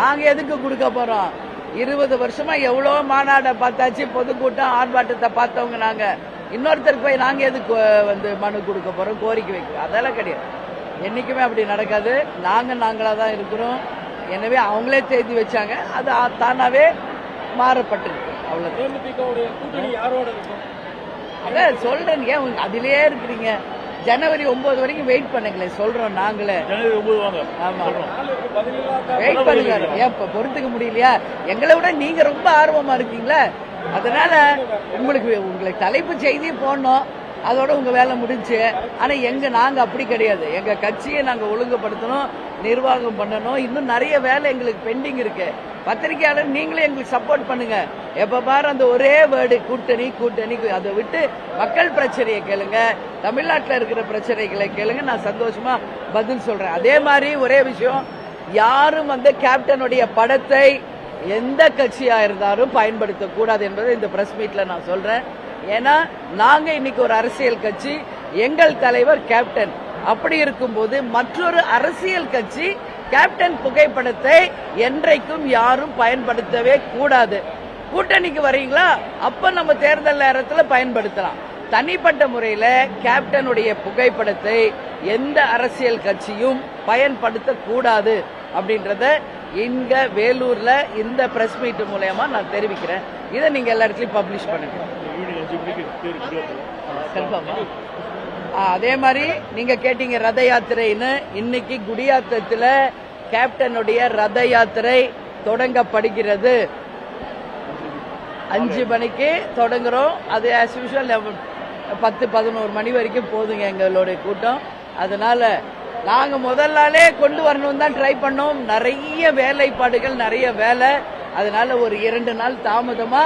நாங்க எதுக்கு கொடுக்க போறோம்? 20 வருஷமா எவ்வளவு மாநாட பார்த்தாச்சு, பொதுக்கூட்டம் ஆர்ப்பாட்டத்தை பார்த்தவங்க நாங்க. இன்னொருத்தருக்கு போய் நாங்க எதுக்கு மனு கொடுக்க போறோம், கோரிக்கை வைக்க? அதெல்லாம் கிடையாது. என்னைக்குமே அப்படி நடக்காது. நாங்களா தான் இருக்கிறோம். எனவே அவங்களே தேதி வச்சாங்க, அது தானாவே மாறப்பட்டிருக்கு. அவ்வளவு அதான் சொல்றேன். ஏன் அதிலேயே இருக்கிறீங்க? ஜனவரி 9 வரைக்கும் வெயிட் பண்ணுங்களே, சொல்றோம் நாங்களே. ஆமா, வெயிட் பண்ணுங்க. ஏன் பொறுத்துக்க முடியலையா? எங்களை விட நீங்க ரொம்ப ஆர்வமா இருக்கீங்களா? அதனால உங்களுக்கு தலைப்பு செய்தி போடணும், அதோட உங்க வேலை முடிஞ்சு. ஆனா நாங்க அப்படி கிடையாது. எங்க கட்சியை நாங்க ஒழுங்குபடுத்தணும், நிர்வாகம் பண்ணணும். இன்னும் நிறைய வேலை எங்களுக்கு பெண்டிங் இருக்கு. பத்திரிகையாளர் நீங்களே எங்களுக்கு சப்போர்ட் பண்ணுங்க. எப்ப பாரு அந்த ஒரே வேர்டு கூட்டணி கூட்டணி, அதை விட்டு மக்கள் பிரச்சனையை கேளுங்க, தமிழ்நாட்டில் இருக்கிற பிரச்சனைகளை கேளுங்க. நான் சந்தோஷமா பதில் சொல்றேன். அதே மாதிரி ஒரே விஷயம், யாரும் கேப்டனுடைய படத்தை எந்த கட்சியா இருந்தாலும் பயன்படுத்தக்கூடாது என்பதை இந்த பிரஸ் மீட்ல நான் சொல்றேன். ஏன்னா நாங்க இன்னைக்கு ஒரு அரசியல் கட்சி, எங்கள் தலைவர் கேப்டன். அப்படி இருக்கும்போது மற்றொரு அரசியல் கட்சி கேப்டன் புகைப்படத்தை என்றைக்கும் யாரும் பயன்படுத்தவே கூடாது. கூட்டணிக்கு வரீங்களா, அப்ப நம்ம தேர்தல் நேரத்தில் பயன்படுத்தலாம். தனிப்பட்ட முறையில் கேப்டனுடைய புகைப்படத்தை எந்த அரசியல் கட்சியும் பயன்படுத்த கூடாது அப்படின்றத இங்க வேலூர்ல இந்த பிரஸ் மீட் மூலமா நான் தெரிவிக்கிறேன். இதை நீங்க எல்லா இடத்துலயும் பப்ளிஷ் பண்ணுங்க. அதே மாதிரி நீங்க கேட்டீங்க ரத யாத்திரைன்னு. இன்னைக்கு குடியாத்தத்தில் கேப்டனுடைய ரத யாத்திரை தொடங்கப்படுகிறது. 5 மணிக்கு தொடங்குறோம். அது ஆஸ் யூஷுவல் 10-11 மணி வரைக்கும் போதுங்க எங்களுடைய கூட்டம். அதனால நாங்க முதல் நாளே கொண்டு வரணும் தான் ட்ரை பண்ணோம். நிறைய வேலைப்பாடுகள், நிறைய வேலை. அதனால ஒரு 2 நாள் தாமதமா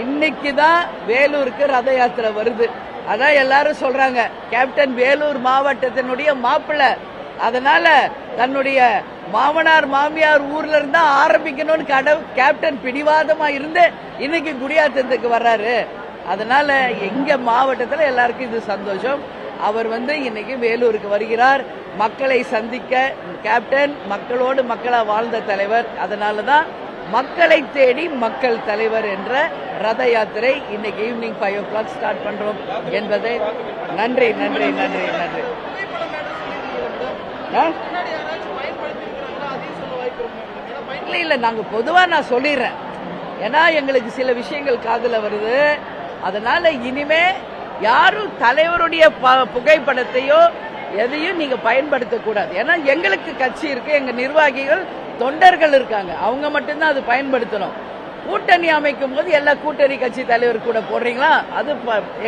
இன்னைக்கு தான் வேலூருக்கு ரத யாத்திரை வருது. அதான் எல்லாரும் சொல்றாங்க, கேப்டன் வேலூர் மாவட்டத்தினுடைய மாப்பிள்ளை. அதனால தன்னுடைய மாமனார் மாமியார் ஊர்ல இருந்தா ஆரம்பிக்கணும்னு கேப்டன் பிடிவாதமா இருந்து இன்னைக்கு குடியாத்தத்துக்கு வர்றாரு. அதனால எங்க மாவட்டத்தில் எல்லாருக்கும் இது சந்தோஷம். அவர் இன்னைக்கு வேலூருக்கு வருகிறார். மக்களை சந்திக்க. கேப்டன் மக்களோடு மக்களா வாழ்ந்த தலைவர். அதனாலதான் மக்களை தேடி மக்கள் தலைவர் என்ற ரத யாத்திரை இன்னைக்கு ஈவினிங் 5 o'clock ஸ்டார்ட் பண்றோம் என்பதை நன்றி நன்றி நன்றி நன்றி. இல்ல நாங்க பொதுவா நான் சொல்லிடுறேன். ஏன்னா எங்களுக்கு சில விஷயங்கள் காதுல வருது. அதனால இனிமே யாரும் தலைவருடைய புகைப்படத்தையோ எதையும் நீங்க பயன்படுத்தக்கூடாது. ஏன்னா எங்களுக்கு கட்சி இருக்கு, எங்க நிர்வாகிகள் தொண்டர்கள் இருக்காங்க, அவங்க மட்டும்தான் அது பயன்படுத்தணும். கூட்டணி அமைக்கும் போது எல்லா கூட்டணி கட்சி தலைவர் கூட போடுறீங்களா, அது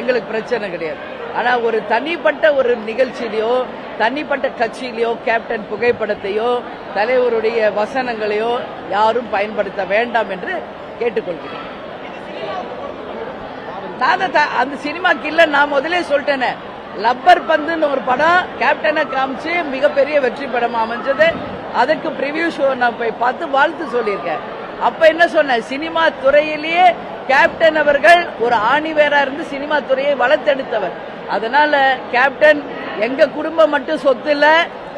எங்களுக்கு பிரச்சனை கிடையாது. ஆனா ஒரு தனிப்பட்ட ஒரு நிகழ்ச்சியிலையோ தனிப்பட்ட கட்சியிலையோ கேப்டன் புகைப்படத்தையோ தலைவருடைய வசனங்களையோ யாரும் பயன்படுத்த வேண்டாம் என்று கேட்டுக்கொள்கிறேன். அந்த சினிமாக்கு இல்ல, நான் முதலே சொல்லிட்டேனே, லப்பர் பந்துன்னு ஒரு படம் கேப்டனை காமிச்சு மிகப்பெரிய வெற்றி படம் அமைஞ்சது. அதுக்கு பிரிவியூ ஷோ நான் போய் பார்த்து வாழ்த்து சொல்லியிருக்கேன். அப்ப என்ன சொன்ன, சினிமா துறையிலேயே கேப்டன் அவர்கள் ஒரு ஆணிவேரா இருந்து சினிமா துறையை வளர்த்தெடுத்தவர். அதனால கேப்டன் எங்க குடும்பம் மட்டும் சொத்து இல்ல,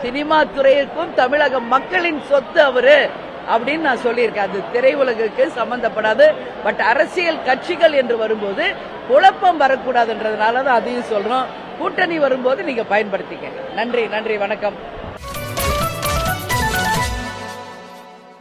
சினிமா துறைக்கும் தமிழக மக்களின் சொத்து அவரு அப்படின்னு நான் சொல்லியிருக்கேன். அது திரையுலகுக்கு சம்பந்தப்படாது. பட் அரசியல் கட்சிகள் என்று வரும்போது குழப்பம் வரக்கூடாதுன்றதுனால தான் அதையும் சொல்றோம். கூட்டணி வரும்போது நீங்க பயன்படுத்திக்க. நன்றி நன்றி, வணக்கம்.